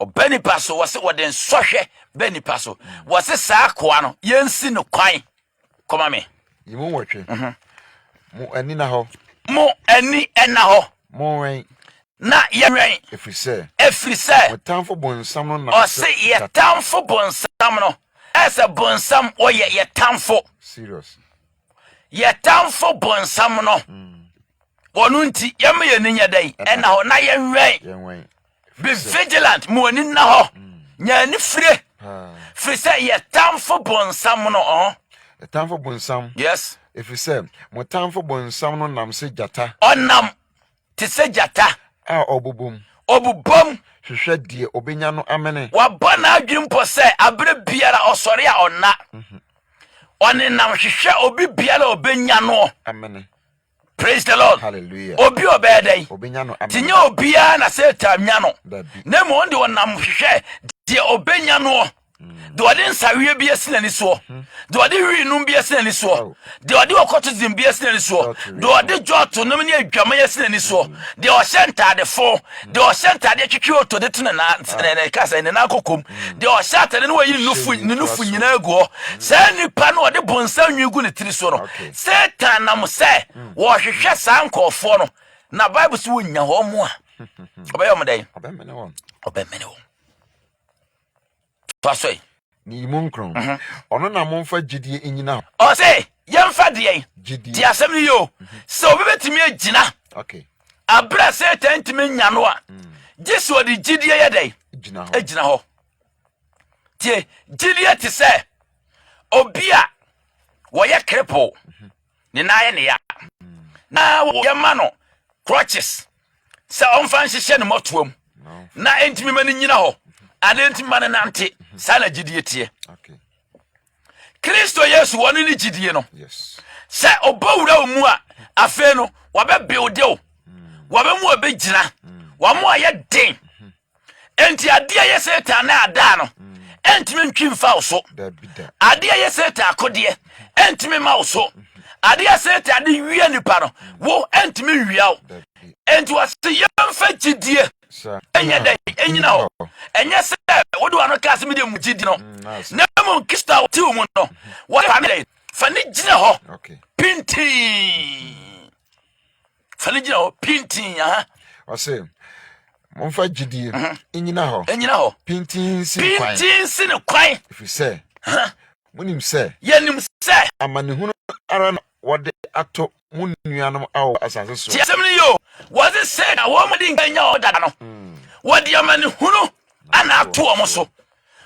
Obeni paso wase woden sohwe beni paso wase saa kwa no yensi no kwan koma me yimu wotwe mo ani na ho mo ani ena ho mo wen na yenwen efrise mo tamfo bonsam no na o se ye tamfo bonsam no ese bonsam o ye tamfo serious ye tamfo bonsam no wonu nti yem ye ninya dai ena ho na yenwen be vigilant mo ani na ho nya ni fire frise ye tamfo bonsam no tamfo bonsam yes efrise mo tamfo bonsam no nam se jata onam ti se jata obubum hwehwe die obenya no amene wabana adwimpo se abre biara osore a onna one nam hwehwe obi biara obenya no amene. Praise the Lord. Hallelujah. Obi obedai. Obenya no amene. Tinye obia na seta nya no. Na mo ndi wonam hwehwe die obenya no. De odi nsawie bi asina ni so. De odi hwinum bi asina ni so. De odi okotozim bi asina ni so. De odi joto no ne adwama asina ni so. De o senta de fo. De o senta de twetwe oto de tuna na kasa ne na kokom. De o senta de no wayi nufu nyina aguo. Sa nipa no odi bonsa nwigu ne tiri so no. Satan na mo se wo hwehwe sa nkofo no. Na Bible so wonya ho mo a. Obayo mo dai. Obemene won. Pasoi ni munkron ono na momfa gidie enyina o say yemfa de gidie di asem ni yo so obi betimi agina okay abra say tantimi nya no a jesu odi gidie ye dai agina ho tie gidie ti say obi a wo ye cripple ni na ye ne ya na wo ye ma no crutches say onfa nhihye ne motoam na entimi mani nyina ho adenti man nante sala gidie tie okay Kristo Yesu wonu ni gidie no yes se obawura omu a afe no wabe build o wabe mu obegina wa mu aye den enti ade aye Satan na ada no entimi ntwimfa oso ade aye Satan akode entimi ma oso ade aye Satan de wie nipa no wo entimi wia o enti wase yemfa gidie enye dai enyina ho enye se wodu ano kase me de mugidi no na mo kista ti wo mu no wo family fani gina ho okay pinti fani gina ho pinti aha o se momfa gidie enyina ho pinti si ne kwan if you say munim se yenim se amanehunu ara wode ato munnuanom awo asase so tiasem yo was it said na wo mudi nganya oda no wode amanehunu ana ato omo so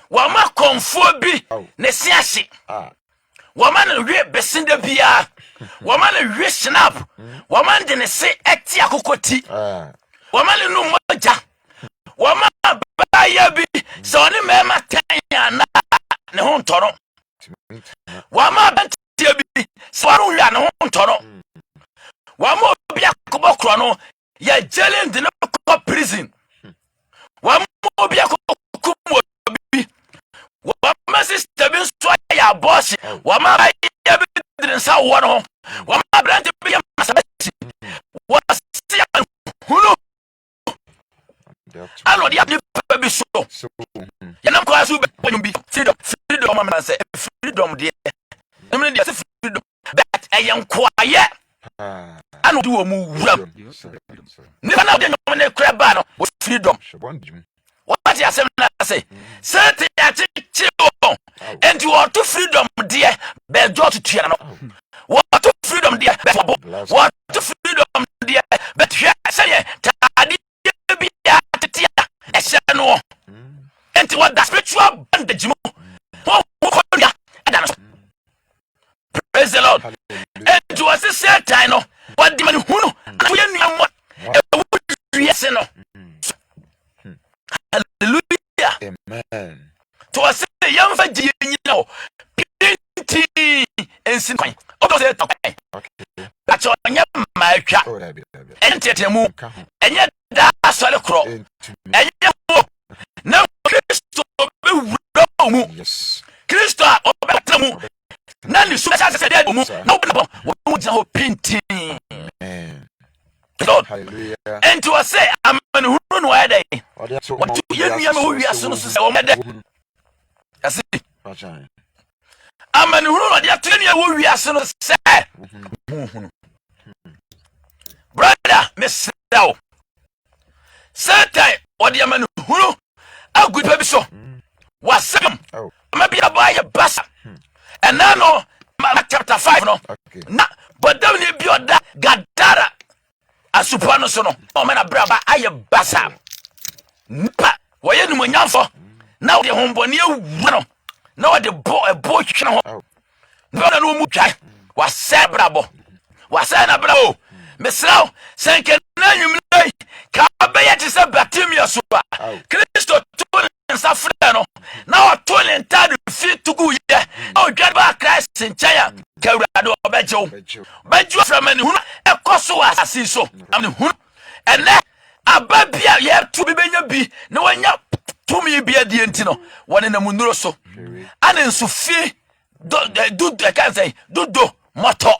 wa ma konfo bi ne siase wa ma na wie besinde bia wa ma na wie snap wa ma de ne se eti akokoti wa ma ne no moja wa ma ba ya bi so ne mema tanya na ne ho ntoro wa ma bantia bi so ru ya ne ho ntoro wa ma obi akobokro no ya jailing de no prison wa ma obi akokum obi wa ma sister bi so ya boss wa ma ya bi din sa wo no wa ma brand bi ya masabati wa sia hunu alo dia bi so ya nam ko asu be ponyum bi freedom ma say freedom de em de freedom but ayen kwaye anu do mu wura ni na de no ne kra ba no freedom what you say na say certain chiwo and you want to freedom there be jo to tua no what to freedom there what to freedom there but say tadi bi ya tetia e se no and what the spiritual bandage mo praise the Lord and was a certain no what the man who no ye nuamo e yes no hallelujah amen to was say yamfa ji nyina o pinti ensin kwan o do say to kwan okay but onya maatwa entetemu enye da asole kro enye mo na Kristo be wura mu yes Kristo obetemu na ni so sa se de mu na obebo wo jina ho pinti amen Lord hallelujah and to say I'm an hunu no ade so what you nua ma wo wiase no so se wo mede ase amani hunu no de atene nua wo wiase no se hunu brother mesdaw Satan odi amani hunu agu pa bi so wasam ma bia ba ya basa and now chapter 5 no na bodam ne bi oda gadara asupa no so no o me na braba aye basa nipa woye numu nyamfo na odi homboni ewu no na odi bo twene ho na no mu twai wase brabo wase na brabo mesraw senke na nyumlei ka be ye ti se batimia so ba Kristo to nsafre no na wato ne ntade fi tugu ye na odwan ba Christ nchaya ka urado obejew beju aframani hunu ekoso asasi so amni hunu ene ababia ye tu bi benya bi na wanya tumi bi adie ntino wone na munuro so ane nsufi do ka say do moto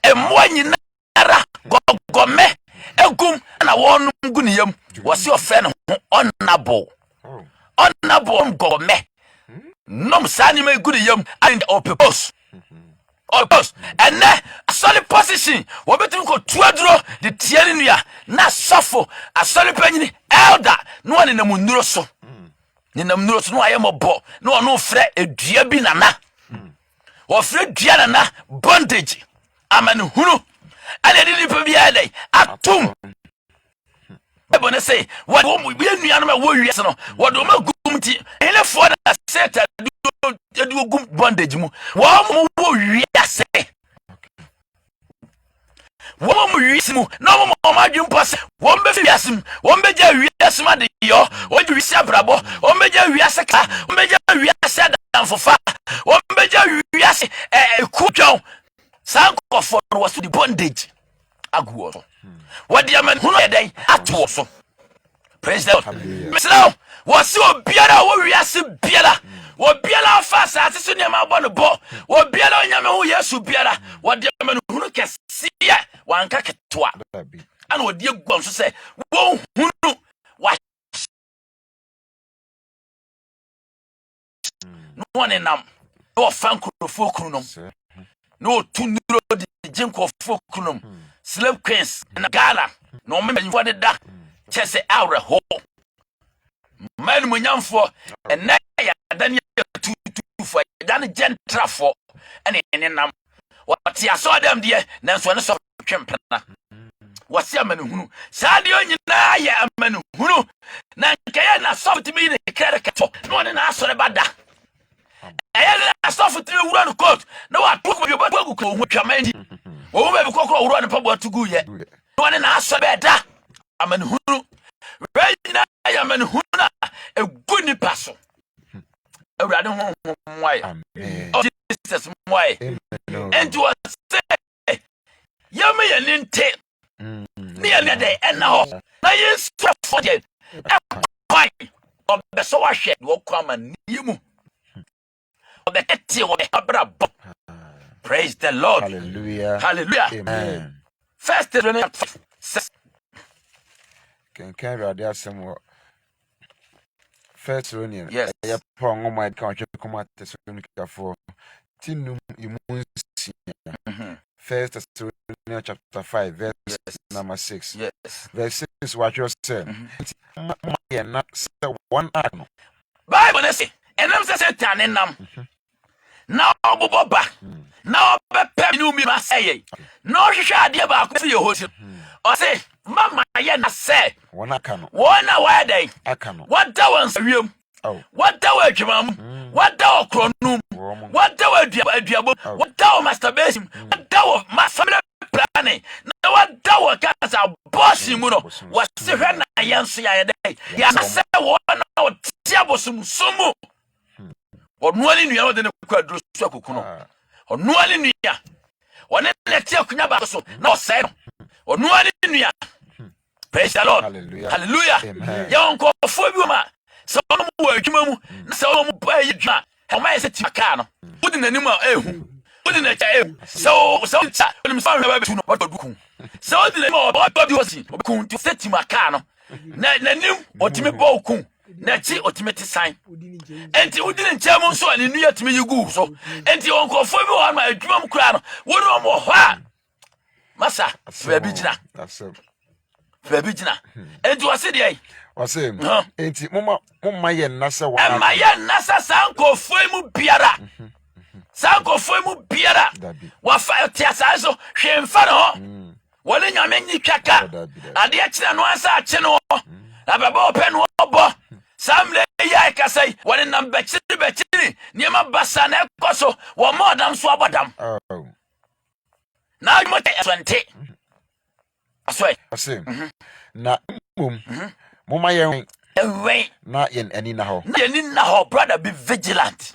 emwa nyinara gogome egum na wonu guniyam wasi ofre no honorable gogome nom sani me guniyam and opepos and a solid position wo betim ko tuaduro de tiani nua na sofo a solid panyini elder no one na munuro so ni na munuro so no ayemo no ono frɛ edua bi nana wo frɛ dua nana bondage amani hunu ale di nipa bi ale atum ebone say what wo bi nua no ma wo wiase no wo do ma gumti ele fo na seta do gum bondage mu wo wiase wo mo wiase mu no mo ma dwumpo se wo be fi wiase mu wo be ja wiase ma de yo wo ju wiase abrabo wo be ja wiase ka wo be ja wiase adanfofa wo be ja wiase kutwa sanko for was the bondage aguo what the man who dey ato so praise the Lord mesno was obiara wo wiase biara wo biara fa sa so ne ma bo no bo wo biara onyame ho yesu biara wo the man who kesiye wanka ketwa ana wo die gon so se wo hunu wa no ne nam wo fan krofo kunu no no tunuro di jinko fokunum slave queens na Ghana no me menfo de da chese awre ho man munyamfo ena ya dani tutu fo dan gentrafo ene nam wati aso dem de na so ne so twempena wasi amanu hunu saade onyina ya amanu hunu na nkaya na soft bi ne kereketo no ne na asore bada ayele asofu tiri wura no court na wa tuku bi obagu ko hu twamandi o be bi kokoro wura no pabo atugu ye no ne na aso be da amani hunu reyina ya amani hunu eguni paso awurade ho mwai amen Jesus mwai and you say yame ye ninte ni ye ne dey na ho na ye strafo je kwai obe so wa hwe wo kwama nimu. Praise the Lord. Hallelujah. Hallelujah. Amen. First Thessalonians 6. Can carry some First Thessalonians. Yes. Ya pongo my country come Thessalonica for tinum imunsi. First Thessalonians chapter 5 verse number 6. Yes. Verse 6 what you say. Na one act. Bible say enam se Satan nam. Na oboba. Na obepe ni umi ma say. No hwehwe ade ba ko fi yehosi. O say mama ye na say. Wona aka no. Wona wa dai. Aka no. Wada wan sawiem. Oh. Wada wa adwumam. Wada wa kronum. Wada wa aduabo. Wada wa masturbation. Wada wa family planning. Na wada wa kansa bossy mu no. Wa se hwe na yenso ya dai. Ya say wona o tiabosum sumu. Onuani nua wo de ne kwaduro so akuku no onuani nua wone ne tie akunya ba so na osai no onuani nua. Praise the Lord. Hallelujah. Ya onko fo bi ma so no mu adwuma mu na so no mu ba yi dwuma o ma yese ti aka no udi nanim a ehu udi na cha ehu so cha ni mfa hwe ba betu no oduku so udi nanim o ba bi hosi obiku ti se ti aka no na nanim otimi bo ku na chi otimi te san enti udini nchemu nso ani nu yatimi yigu so enti onkofo bi wo ma adwuma m kura no wo no mo ho a masa fabi gina enti wase de ai wase enti mumma ye nasa wa ma ye nasa sankofo mu biara sankofo mu biara wa fa tiasa so hwemfa no wole nyame nyi twaka ade akira no ansa ache no ababa open wo bo samle ya kasai wole nam bechiri niema basa na ekoso wo modam so abodam na mo te asante asoi ase na mumma ye na yen ani na ho brother, be vigilant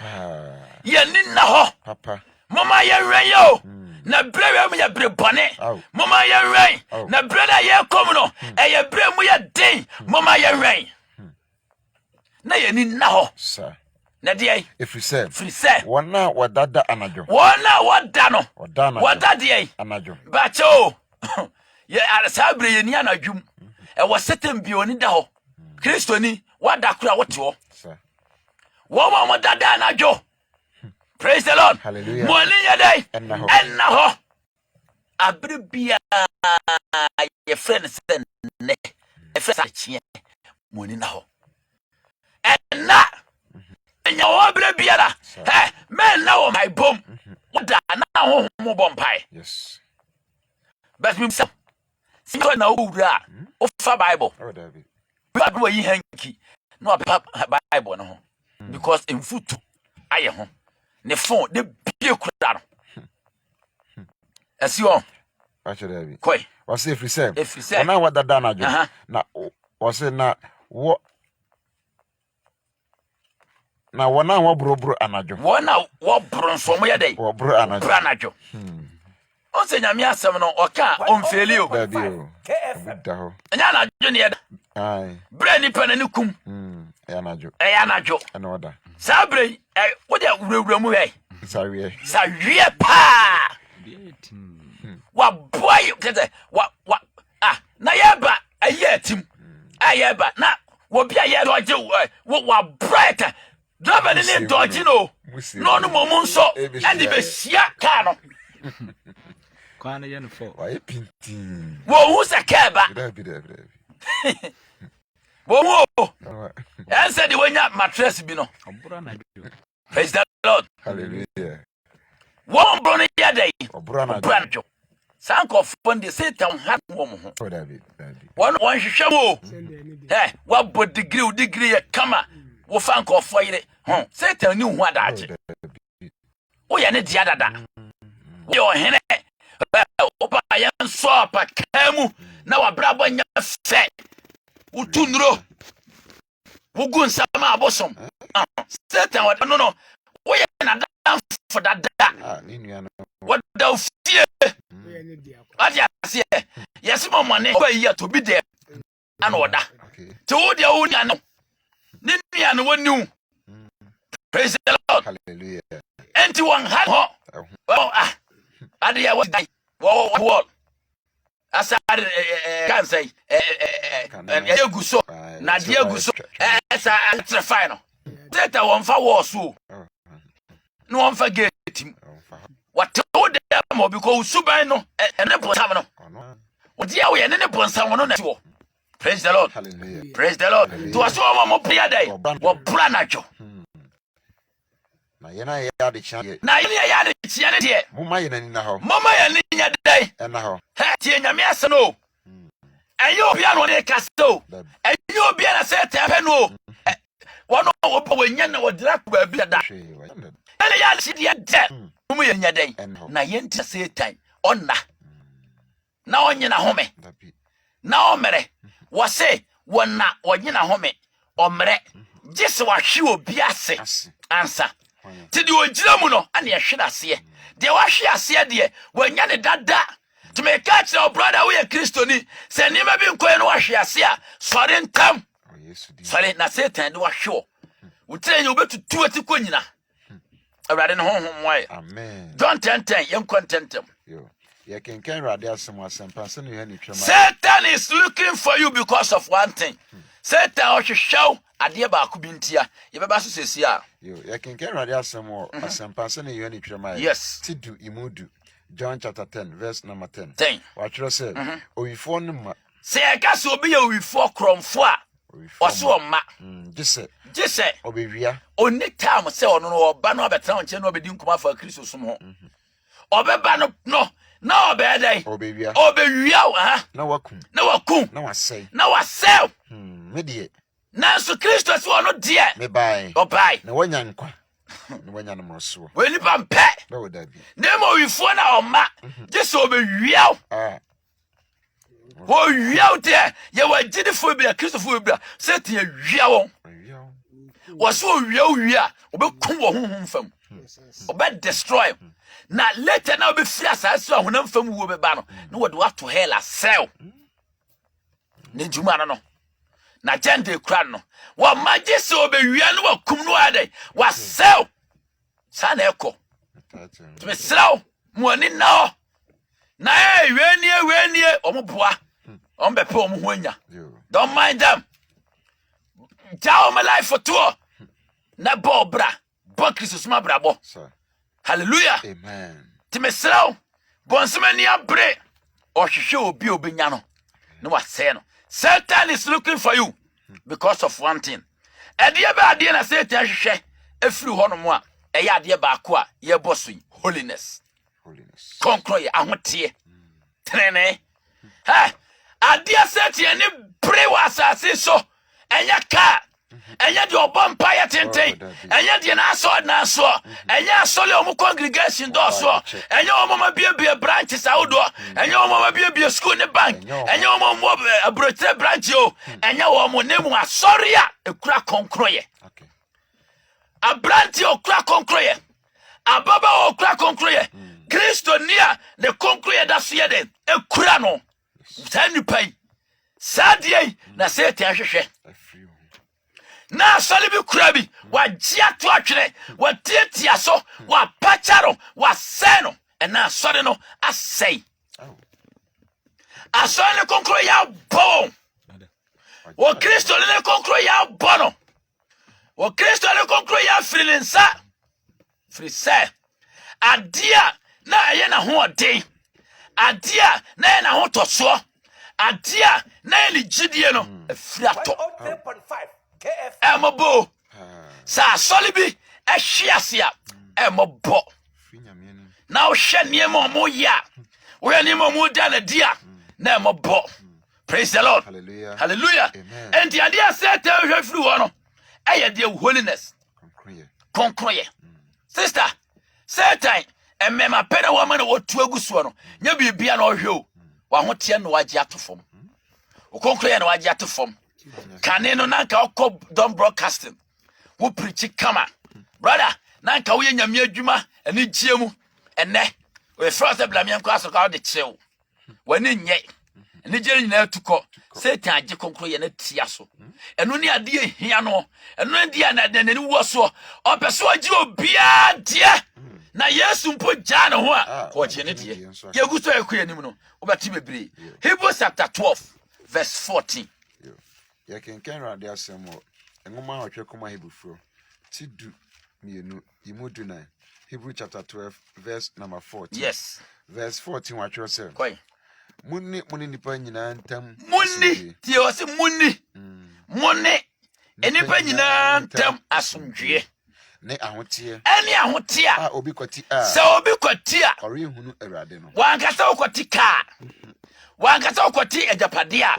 yen na ho papa mumma ye yo na brother mu ya bre bone mumma ye na brother ye kom no e ye bre mu ya den mumma ye na yen na ho sir na dey free say wona wadada anajo wona wada no wada dey anajo ba cho ye arasabre ye ni anadwum e wo setem bi oni da ho kristoni wada kura wote ho sir wo mo dada anajo. Praise the Lord. Hallelujah. Molinya day. Enna ho. Abribia ye friend sen ne. E friend achie. Moni na ho. Enna. Enya wo abribia la. Eh, men na wo my bom. Wada na ho mo bompai. Yes. But me say. Simple na owura. O fa Bible. Oh David. Bible yi hanki. No Bible no ho. Because in futu aye ho. Ne phone de bie kura no asio acha David koi wase free say ona wadada na jo na wase na wo na wona wo brobro anajo wona wo bro nso mo ye dai wo bro anajo on se nyame asem no oka on feli o David o da ho nya anajo ne ye ai bre ni pa na ni kum anajo ana oda sabre wo de wurawura mu hei sawie pa wa boy kete wa na yeba ayetim ayeba na wo bia ye doje wa bright driver ni doje no mo nso and be sia car no kwa na ye no for wa pintin wo hu se ka ba wo and said the wenya mattress bi no obura na jo. Praise the Lord. Hallelujah. One brother yada obura na jo sanko fund Satan hat wo mo ho oh David one hwehwe mo wa bo degree ya kama wo fanko fo yire Satan ni hu adaje wo ya ne dia dada wo hene o ba ya nso pa kamu na wa brabo nya fe utunro wugun sama abosom Satan wa no wo ya na dan for dada ni nuano what the fear adia se yes mo money ba yi to bi de ana oda te wo dia wo nya no ni nuano wonu praise the Lord. Hallelujah. Enti won ha ho adia wo dai wo asa kan say e guso na dia guso esa trefai no data won fa wo so no won fa gate what told them because suban no ene ponsam no odia wo ye ne ponsam no na wo praise the Lord. Hallelujah. Praise the Lord. To aso mo prayer day wo bra na jo na yena ya de chia na ya de chia ne de mumma yena ni na ho mama ya ni nya day na ho he tie nyame ase no ayo bia no de kasto ayo bia na se tepe no wono wo bo nya na wo dira ba bia da ele ya si de de mu ye nya day na ye ntia Satan onna na onye na home na omere wo se wona onye na home omere gise wa hwe obi ase ansa ti di ogira mu no ane ehwe ase de wa hwe ase de wanya ne dada to me catch your brother we Christoni se ni ma bi nkoye no wa hwe ase a sore ntam sore na Satan de wa hwe wo trenye obetutu ati konyina awrade ne honhom wae amen John 10:10 yen contentem yo You can carry some person you Satan is looking for you because of one thing. Satan show adeɛ baako bi ntia yɛbɛba so sesi a you can carry some person you any trema. Yes. Tidu imudu. John chapter 10 verse number 10. 10. What you say? Oyifo no ma. Sɛ ɛka sɛ obi yɛ owifo krɔmfo a ɔso ɔma gye sɛ obewia onni time sɛ ɔno no ɔba no abɛtena nkyɛn no ɔbɛdi nkɔmɔ afa Kristo som ho ɔbɛba no na ɔbɛyɛ dɛn obewia na wakum na wasɛe me deɛ nanso Kristo sɛ ɔno deɛ me bae ɔbae na wanya nkwa na wanya no mmoroso wɔ nipa mpɛ na wo dabi na ma owifoɔ na ɔma gye sɛ ɔbɛwia wɔwia deɛ yɛwɔ agyidifo bi a Kristofo bi a Satan awia wɔn wɔso owia ɔbɛkum wɔ honhom fam ɔbɛ destroy na later na ɔbɛfiri asase a honam fam wuo bɛba no na wɔde wato hell asɛw ne ntuma no na gender kura no wɔma gye sɛ ɔbɛwia no wakum no ade wasɛw saa na ɛkɔ mesrɛw mo ani na hɔ na wenie ɔmo boa ɔmo bɛpɛ ɔmo ho anya don't mind them gya ɔmo life for tour na bɔ Kristo soma brabɔ hallelujah amen ti mesrɛw bɔnsɛm ani abere ɔhwehwɛ obi obenya no na wasɛe no Satan is looking for you because of one thing ɛdeɛ bɛ adeɛ na Satan hwehwɛ efiri hɔ no mo a ɛyɛ adeɛ baako a yɛbɔ so yi holiness konkro yɛ ahoteɛ trene adeɛ Satan ne pray wɔ asase so ɛnyɛ ka ɛnyɛ deɛ ɔbɔ mpaeɛ tenten ɛnyɛ deɛ n'asɔ ɛnyɛ asɔle ɔmo congregation dɔɔso ɛnyɛ ɔmo ma biebie branches ahodoɔ ɛnyɛ ɔmo ma biebie school ne bank ɛnyɛ ɔmo mo aburokyerɛ branch o ɛnyɛ ɔmo ne mu asɔre a ekura konkroyɛ abranti okura konkroyɛ ababa okura konkroyɛ Kristo ni a ne konkroyɛ da so yɛ den ekura no saa nipa yi saa deɛ na Satan hwehwɛ na asɔle bi kura bi wagye ato atwene watiatia so wapacha no wasɛe no ɛna asɔre no asɛe asɔre ne konkro yɛ abɔ wɔ Kristo ne konkro yɛ abɔ no wɔ Kristo ne konkro yɛ afiri ne nsa firi sɛ adeɛ na ɛyɛ na ho ɔden adeɛ na ɛyɛ na ho tɔsoɔ adeɛ na ɛyɛ ne gyidie no afiri atɔ ɛmɔbɔ sɛ asɔle bi ɛhwe ase a ɛmɔbɔ na wohwɛ nneɛma ɔmo yɛ a wohwɛ nneɛma ɔmo da na di a na ɛmɔbɔ praise the Lord hallelujah enti adeɛ a Satan hwɛ firi hɔ no ɛyɛ deɛ holiness konkroyɛ sister Satan ɛmɛma pɛ na wɔma na wɔtu agu soɔ no nyɛ biribia na ɔhwɛ o wahoteɛ na wagye ato fam konkroyɛ na wagye ato fam kane no nanka okɔ don broadcasting wo preach kama brother nanka wo yɛ nyame adwuma ani gie mu ene we first blame yanko aso ka de kyew wani nyɛ ani gie nyina tukɔ Satan agye konkro yɛ na tia so ɛno ne ade ehia no ɛno ne dia na nani wo so ɔpɛ so agye obia deɛ na Yesu mpo gya ne ho a ɔgye ne deɛ yɛgu so ekɔ anim no wobɛte bebre Hebrews chapter 12 verse 14 you can carry asɛm ngoma a ɔtwe kɔma Hebrew tidu mienu imudu 9 Hebrew chapter 12 verse number 14 yes verse 14 watch yourself koi munni nipa nyina ntam munni tie o se munni nipa nyina ntam asomdwe ne ahoteɛ ɛne ahoteɛ a obi kwati a sɛ obi kwati a ɔre hunu Awurade no wankasa kwati ka wankasa kwati ajapade a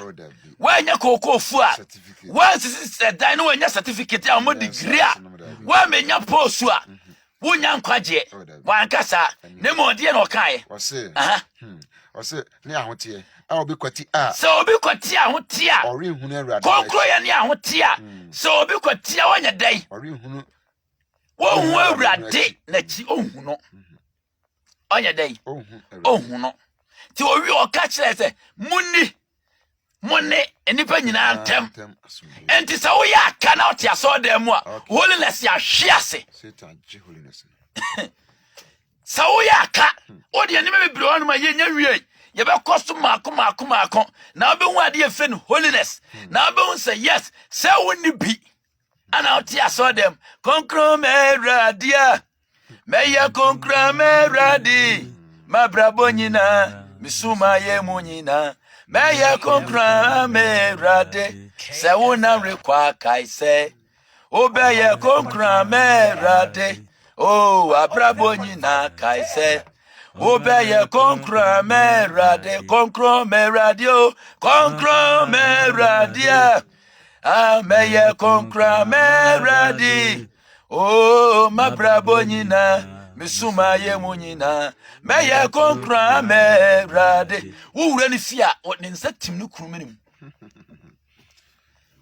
wanya kokofu a wansisi dan no wanya certificate a mo degree a wamenya post a wonya nkwaje wankasa ne mo de na ɔkae ɔse ne ahoteɛ a obi kwati a sɛ obi kwati ahoteɛ a ɔre hunu Awurade konkro yɛ ne ahoteɛ a sɛ obi kwati a wanya dai ɔre hunu wohu Awurade na chi ohu no ɔnya dai ohu no ti owi ɔka kyerɛ sɛ munni nipa nyina ntam enti sɛ wo yɛ aka na ɔte asɔ da mu a holiness yɛ ahwe ase Satan gye holiness Saoyaka, or the enemy blow my yen. You better cost Marco. Now be one dear friend holiness. Now be say yes, so when you be. And out here saw them. Concro me radia. May ya concra me radi. Ma brabonina. Misuma ye munina. May ya concra me radi. Se una require kai say. Obey ya concra me radi. Oh, abrabonina kai say. Obey concro me radio, concro me radia. Ah, meye concro me radi. Oh, ma brabonina, misuma ye munina. Meye concro me radi. Who really fear what ninsa tim no krumenim.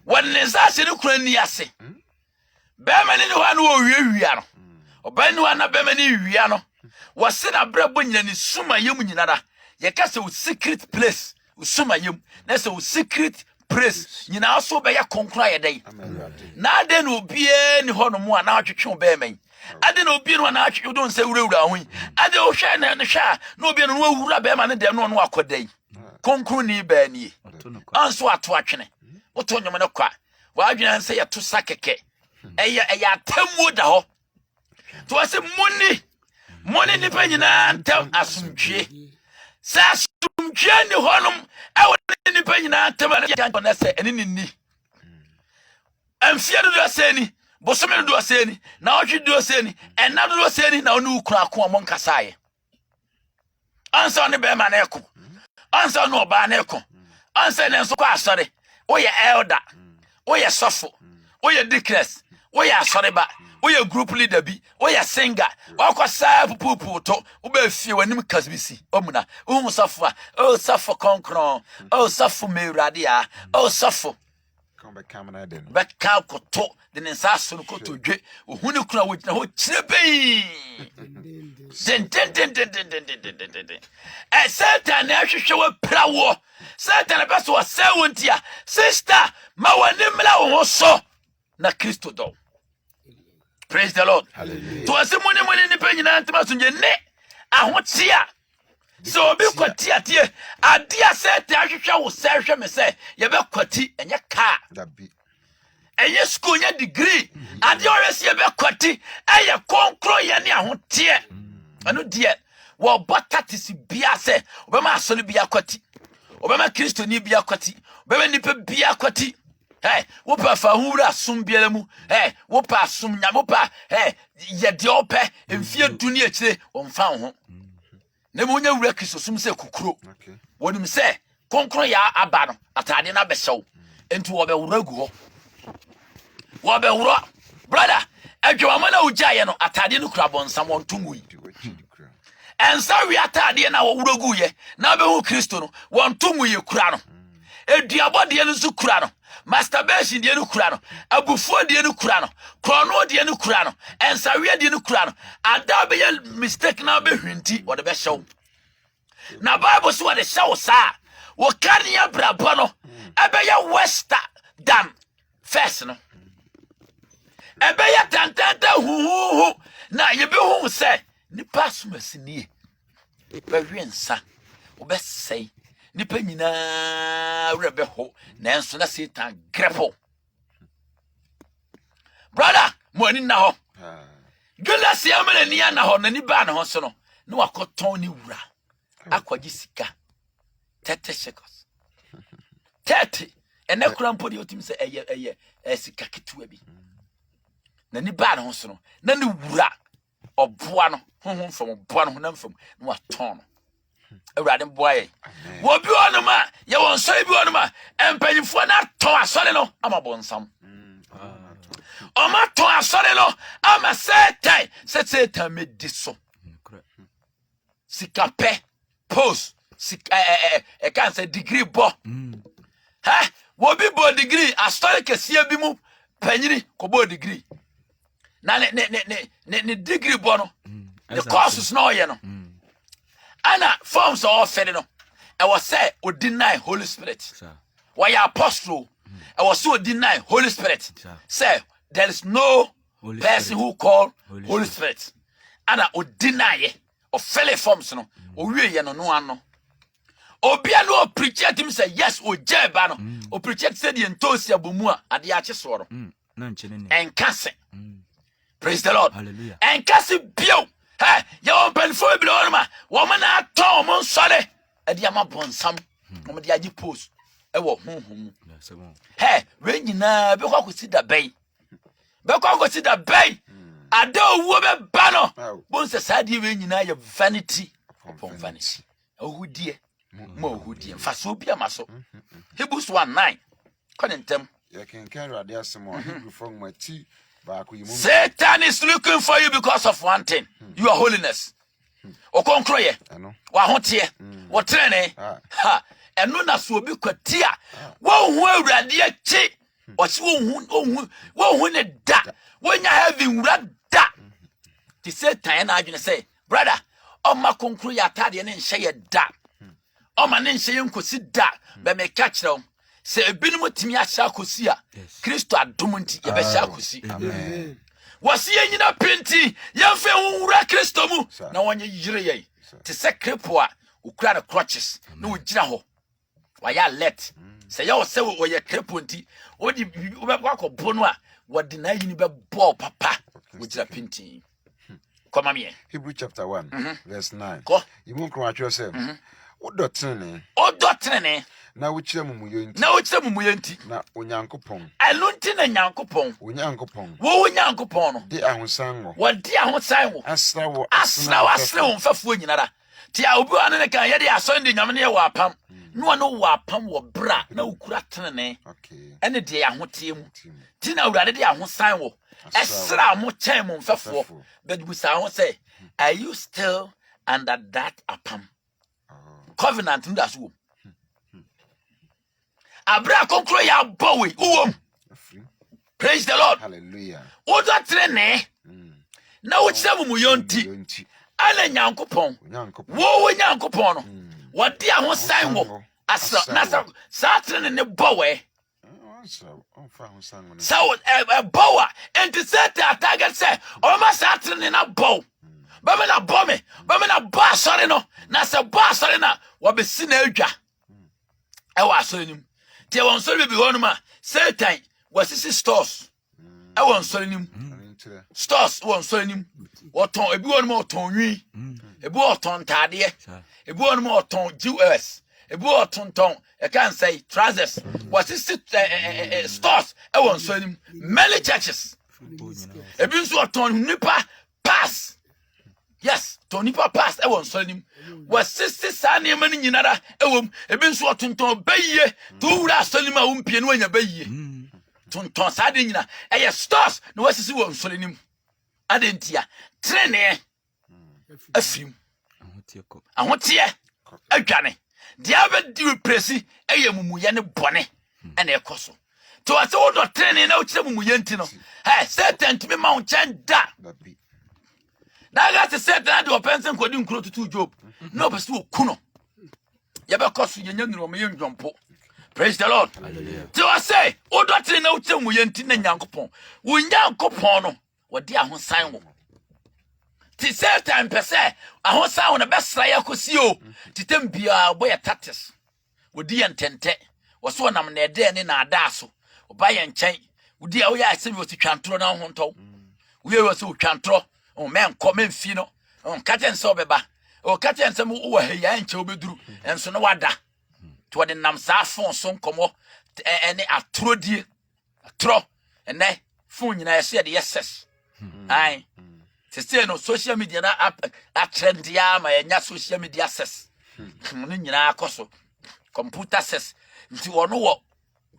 What ninsa se no krani ase. Bemani no wan wo wiano. Obani wan na bemani wiano. Was na brabo nyani suma yemu nyinara ye ka se secret place suma yemu na se secret place nyina so be ya konkra ye dai na ade no bie ni ho no mu ana atwetwe be men ade no bie no na atwetwe don se wurawura ho ade o hwe na ne hwa na obi no wura be ma ne dem no akodai konkru ni be ni anso ato atwene woto nyom ne kwa wa adwena se ye to sakeke eya atamu da ho to ase muni Money ni penyina ntem asumdwe. Sa asumdwe ni honum ewo ni penyina ntem na se eni ni. Amfia do aseni, bosome do aseni, na otwe do aseni, enna do aseni na onu kura ko mo nkasaye. Ansa ne be ma na eko. Ansa no ba na eko. Ansa ne nso kwa asore. Oye elder. Oye sofo. Oye deaconess. Oye asore ba. Oye group leader bi, oye singer, wakwasa pupu to, ube fie wanim kasbisi, omuna, safo, oh safo konkron, oh safo me radia, oh safo. Come back camera then. Back cow koto, the nensaso koto dwe, uhuni kuna wujina ho chirebe. Den. Satan na hwehwe prawo. Satan beso wa sewontia. Sister, ma wanimla wo so na Kristo do. Praise the Lord. Hallelujah. To asemone ni penyina ntama sunje ne ahotia. So obi kwati atie adia se te ahwehwe wo se hwe me se ye be kwati enye ka. Dabi. Enye school nya degree. Adia oresi ye be kwati eye konkro ye ne ahotie. Anu die wo botatisi bia se obema asole bia kwati. Obema Kristo ni bia kwati. Obema nipe bia kwati. Hey, wopa fa hura sum biele mu. Hey, wopa sum nya wopa ye de ope mfie duni akire wonfa ho. Na mu nya wura Kristo sum se kukuro. Okay. Wonim se konkro ya aba no atade na behyew. Enti wo be wura gu ho. Wo be wura. Brother, adwa mana ujaye no atade no kura bonsam wontomu yi. Ensa wi atade na wo wura gu ye. Na be hu Kristo no wontomu yi kura no. Eduabode no su kura no. Masturbation de no kura no, abufuo de no kura no, krono de no kura no, ensawe de no kura no. Ada be mistake na be hwinti wo de be hyew. Na Bible so de hyew sa, wo kan ya brabo no, ebe ya wester than first no. Ebe ya tantanta hu na ye be hu se ni pass masini. Be hwensa, wo be sei. Nipa nyina rebe ho na enso na Satan grepo. Brother, mo ani na ho. Judas ya mena ni na ho na ni ba na ho so no. Na wakoton ni wura. Akwaji sika 30 shekels. 30. Ene krampo de otim se eye sika ketua bi. Na ni ba na ho so no. Na ni wura oboa no. Honhom fam oboa no honam fam. Na waton no. Awurade boye wo bi onuma ye won so bi onuma empanyifo na ton asore no ama bonsam oma ton asore no ama Satan mediso sikape post can say degree bo ha wo bi bo degree asore kesie bi mu panyiri ko bo degree na ne degree bo no the courses no ye no ana forms of fed no I was say o deny Holy Spirit. Why apostle I was so deny Holy Spirit. Say there is no person who call Holy Spirit. Ana o deny o fele forms no o wie ye no no ano obia no o preach him say yes o jeba no o preach say the entosi abomu a ade a cheso ro na nchene ne enkase praise the Lord hallelujah enkase bio hey ye on penfo bi lo ma wo ma na aton mo nsole ade ama bonsam mo de agi post e wo honhom hey we nyina be kwa kosi da bay be kwa kosi da bay ade owo be ba no bon se sade we nyina ye vanity upon vanity ohudie mo ohudie faso bia maso Hebrews 1:9 konentem ye can rade asemo Hebrew from mati ba ko yimu Satan is looking for you because of one thing your holiness okonkroye wa hotie wo trene ha eno na so obi kwatia wo hu awurade achi o se wo hu ne da wo nya heaven wura da ti Satan na adwene say brother o ma konkro ya tade ne nhye ye da o ma ne nhye ye nkosi da be me ka kire se ebinum timi ahya kosi a Kristo adom nti ye be hya kosi amen wasi ye nyina penti ye fe wura Kristo mu na wonye yire ye ti se krepo a ukura the crutches na wogina ho wa ya let se ye wo se wo ye krepo nti odi wo be kwakobo no a wodi na yini be bo papa wogina penti come am here Hebrew chapter 1 verse 9 ko yimu kro atwo se o dotene na wo kire mumuyo nti na onyankopon alunti na nyankopon wo nyankopon no de ahosan wo wodi ahosan wo asra wo mfafuo nyinara ti a obi ane ne kan ye de aso ndi nyame ne wo apam no no wo apam wo bra na ukura tenene ene de ahote mu ti na urade de ahosan wo esra mo chen mo mfafuo but busa ho say are you still under that apam covenant ndas wo abra konkro ya bowe uwom praise the Lord hallelujah odo trene na wo kire mu yonti ana nyankopon wo nyankopon no wodi ahosan wo asra na sa trene ne bowe so bowa and set the target say o ma sa trene na bow ba me na bo me ba me na ba sore no na se ba sore na wo be si na adwa e wa sore nim tie won sore bi wonu ma Satan wasisi stores e won sore nim stores won sore nim woton ebi wonu ma woton nwi ebi woton tade ebi wonu ma woton GUS ebi woton ton e kan say trousers wasisi stores e won sore nim many churches ebi nso woton nipa pass yes Tony pass e won so nim was 60 sane man nyinara e wom ebi nso otonton baye to wura so nim a wompie no anya baye tonton sade nyina e ye stores no wasisi won so nim adentia trene afim ahotie adwane dia be di presi e ye mumuye ne bone e na ekoso to ase wo do trene na wo kire mumuye nti no hey Satan to me ma won chan da na got to set that your pension kodi nkro tutu Job no be so kuno ye be koso ye nyanu mo ye ndwompo praise the Lord hallelujah so I say o do tre na uche mu ye nti na nyankopon wo nyankopon no wo di ahosan wo ti set time pese ahosan wo na be sra ya kosi o titem bia boy tatis wo di entente wo so nam na ede ne na adaso wo ba ye nchen wo di a wo ya ase wo ti twantro na ho nto wo ye wo se wo twantro o men come fi no on katen so beba o katen se mu wo heya nche obeduru enso no wada to de nam sa fon so nkomo ene atrodie atro ene fon nyina yese de yeses ai se no social media na a trend ya ma nya social media access no nyina akoso computer access nti wono wo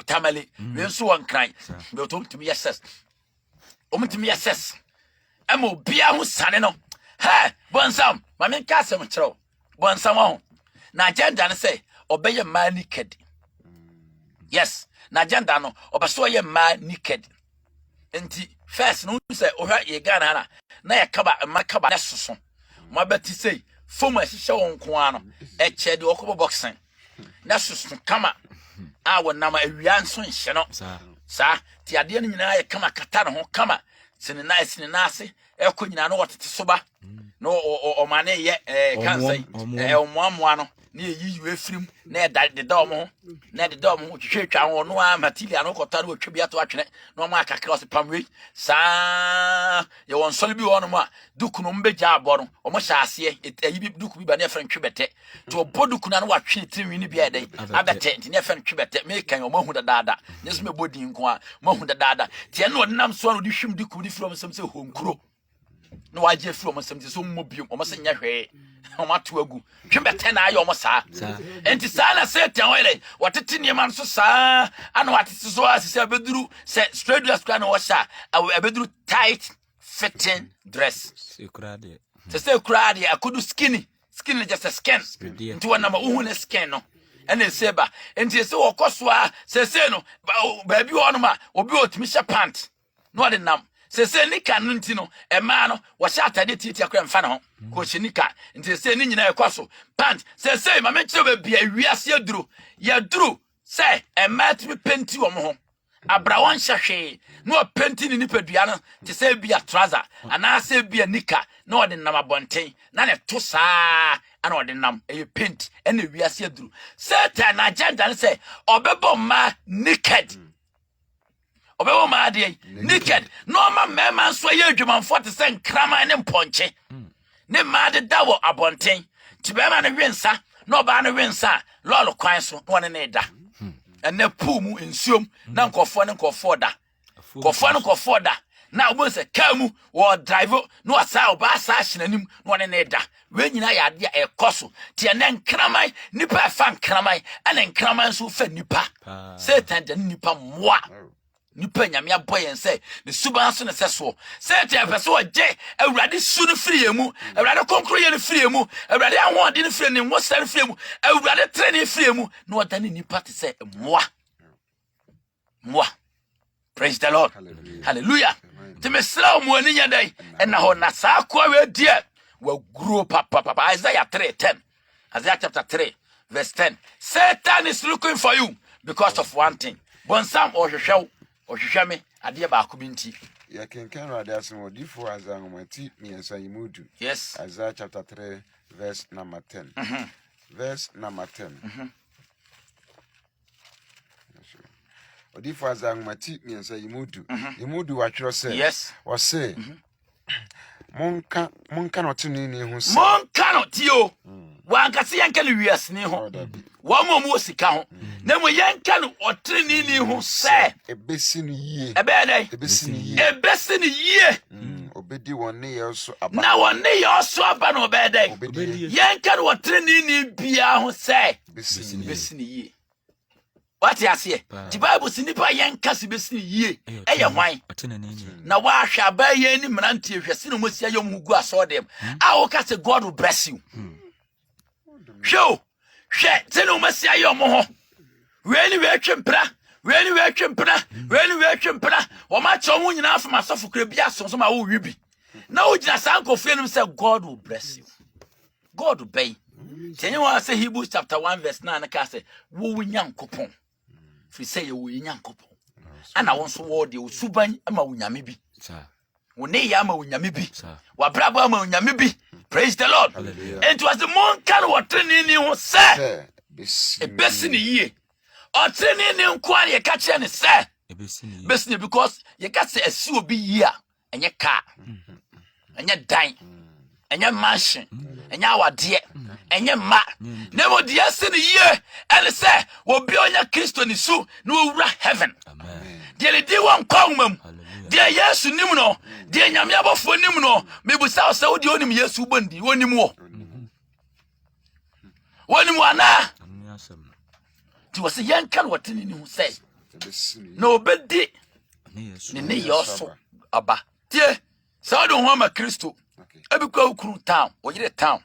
tamale we nso won kran be o to mtimi yeses o mtimi yeses amo bia hu sane no he bonsam ma men ka asem kiro bonsam ho na agenda ne say obeye ma naked yes na agenda no obeso ye ma naked enti first no say ohwa ye Ghana na ye kaba makaba ne soso mo beti say fomu ahihye won ko ano e che de okobo boxing na soso kama a wonam awia nso nhye no sa ti ade ne nyina ye kama kata ne ho kama sini na ase eko nyina no wotete soba no o mane ye kan say omoamoa no na yi efrim na de dom ho na de dom ho twetwa ho no a material no kota no twbi ato atwene no ma akakra o se pamwe sa ye won sole bi ho no ma duku no mbeja abo no o mo sha ase ayi bi duku bi ba na efren twebete to boduku na no wa twene tinwi ni bia dai abete nti na efren twebete me kan o mahu dada nyeso me bodi nko a mahu dada tie no nam so no di hwim duku di from sem se honkuro no waje firi omo sem so mmobiom omo se nya hwe omo ato agu twebete na ayo omo saa enti saa na Satan wele watete niam so saa ana watete so asise abeduru se straight dress kwa na wo sha abeduru tight fitting dress Sekurade. Sekurade akudu skinny just a skin nti wana ma uhu na skin no ene seba enti se wo koso a se no ba bi wo no ma obi otimi sha pant no de nam se nika no nti no ema no wo sha atade titi akwa mfa na ho ko chi nika nti se ni nyina ekoso pant se ma me kire ba bia wiase aduro ya duro se ema timi penti wo mo ho abrawon hwehwe no penti ni nipadua no te se bia trouser ana se bia nika na ode nam abonten na ne to saa ana ode nam e paint ene wiase aduro Satan agenda se obebo ma naked obebo ma de naked no ma mema nso ye adwumanfo te se nkrama ne mponche ne ma de dawo abonten ti be ma ne wensa no ba ne wensa lolo kwan so wona ne da ene pumu ensuom na nkofo da kofo da na obo se kamu wo drive no asa oba sa hyenanim no wona ne da we nyina ya de ekoso ti ene nkramai nipa fa nkramai ene nkramai so fa nipa Satan de nipa moa nipa nyame aboyen se ne suban so ne seso Satan pese o je awurade su no firi emu awurade konkro ye no firi emu awurade ahode no firi ne mo sare firi emu awurade trene firi emu no wada ne nipa te se moa praise the Lord hallelujah te mesra mo ani nya dai ena ho na sa kwa we die wa grow papa Isaiah 3:10 Isaiah chapter 3 verse 10 Satan is looking for you because of one thing bonsam ohwehwe me ade ba ko binti ya kenkan rade asem odifo azanwati miensa yimudu yes Isaiah chapter 3 verse number 10 verse number 10 odifo azanwati miensa yimudu watwero se yes wo se monka no tinini hu se monka no tio wankase yanka no wiase ni ho wa mo sika ho na mo yanka no otrinini hu se ebesi ni yie ebesi ni yie obedi wonne ye so aba na wonne ye so aba no obedi yanka no otrinini bia hu se ebesi ni yie what you say the Bible say nipa yanka se besi ni yie eye hwan na wa hwa ba ye ni mrantie hwese no mosia yom gu asodem a wo ka say God will bless you show she no mosia yom ho we twempra o ma cho mu nyina afama sofo kra bia so ma wo wi bi na wo gina sanko fie say God will bless you God will pay tenye wa say Hebrews chapter 1 verse 9 ka say wo nyankopon fi say wo nyankopon ana won so wo de osuban ama wo nyame bi wo ne ya ama wo nyame bi wa brabo ama wo nyame bi praise the Lord and was the mon kan wo treni ni ho say ebesi ni yie o treni ni nko an ye ka kire ni say ebesi ni because ye ka say asi obi yie a enye ka enye dan enye mansion enye awade enye ma na mo dia se ni yie ele say wo bi onya Kristo ni su na owura heaven amen de le di won kwamam de Yesu nim no de nyame abofo nim no mebusa se wo de onim Yesu bandi wonim wo wonim ana ti wo se yankan wotini ni hu say na obedi ne yoso aba tie sa do ho ma Kristo ebikwa ukuru town oyire town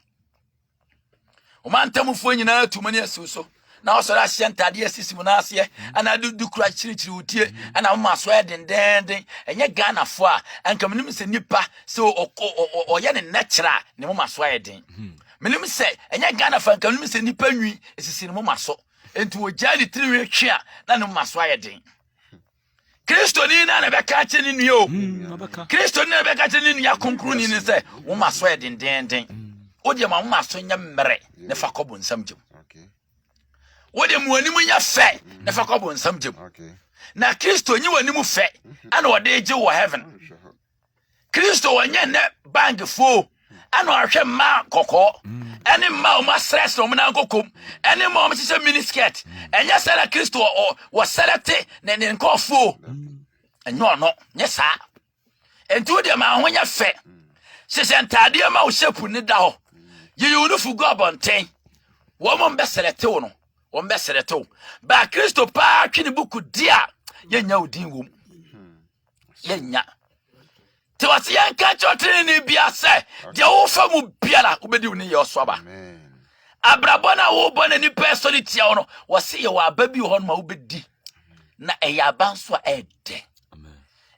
o mantam fo nyina tumani asuso na osora hyentade asisimu na ase ana du kura chirichiri utie ana mma so edenden enye Ghana fo a anka menim se nipa se oye ne natural ne mma so eden menim se enye Ghana fa anka menim se nipa nwi esisi ne mma so enti o jali tiriwe hwe a na ne mma so eden Kristo ni na be ka che ni nua o Kristo ni na be ka che ni nua konkru ni se wo ma so edenden o de ma so nya mmere ne fa kɔbɔ nsam gye wo de mu anim nya fɛ ne fa kɔbɔ nsam gye na Kristo nyi wani mu fɛ ana wo de gye wo heaven Kristo wanya ne bank fo ana ahwɛ ma kokɔ ene ma o ma stress o na kokom ene ma o ma hye miniskirt enya sala Kristo o select ne nkɔfo enyo no nye sa entu de ma ho nya fɛ hye ntade ma o shape ni da ho ye no fu go abonten wo mo be select wo no wo be select wo ba Kristo pa twi ne buku dia yenya odin wom yenya te wasi yanka chotene ni bia se de wo fa mu biara obedi wo ni ye osoba abrabona wo bona ni personality ya wono wasi ye wa aba bi ho no ma obedi na eya aba nso ede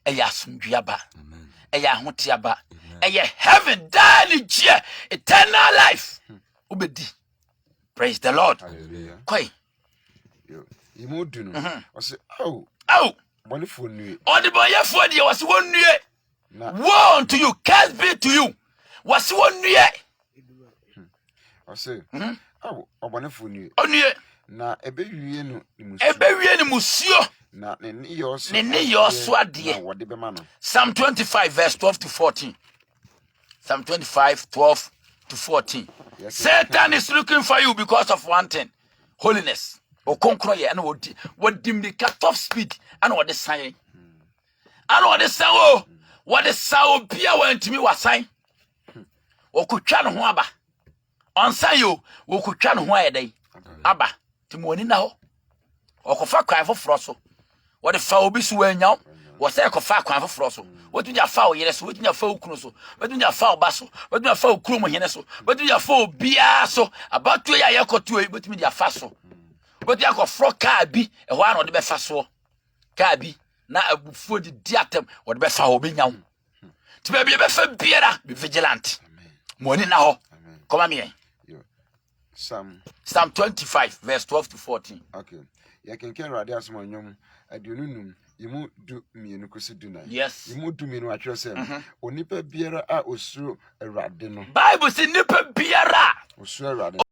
eya asundua eya hotia ba eya heaven dani je eternal life obedi praise the Lord koi imu dunu wasi boni fo nue odi boye fo de wasi won nue woe unto you, curse be to you. Was one year? I say, oh, wonderful new. Na ebewiye no musio na ne yo so ade wode be ma no. Psalm 25 verse 12 to 14. Psalm 25 12 to 14. Yes, Satan is looking for you because of one thing, holiness. O konkro ye na wodi the cut off speed and what the sign. And what the sound what the sound bia wantimi wasan. Okutwa no ho aba. Onsan yo okutwa no ho ayedai. Aba timoni na ho. Okofa kwan foforo so. What the fa obi so wanyaw. Wo say kofa kwan foforo so. Wotunya fa o yere so, wotunya fa okunu so. Wotunya fa oba so. Wotunya fa okuru mo hene so. Wotunya fa obia so. Abatu ya yekotu e wotumi dia fa so. Wotunya ko fro ka bi e ho an ode be fa so. Ka bi na abufuo di diatem ode be fa obi nyaw. Ti be be fa biara be vigilant. Money na ho. Come on here. Psalm 25 verse 12 to 14. Okay. Ya kenken rade asoma nyom adununum yimu du mienu kosi du na. Yes. Yimu du mienu atwere se onipa biara a osuro awrade no. Bible say nipa biara osuro awrade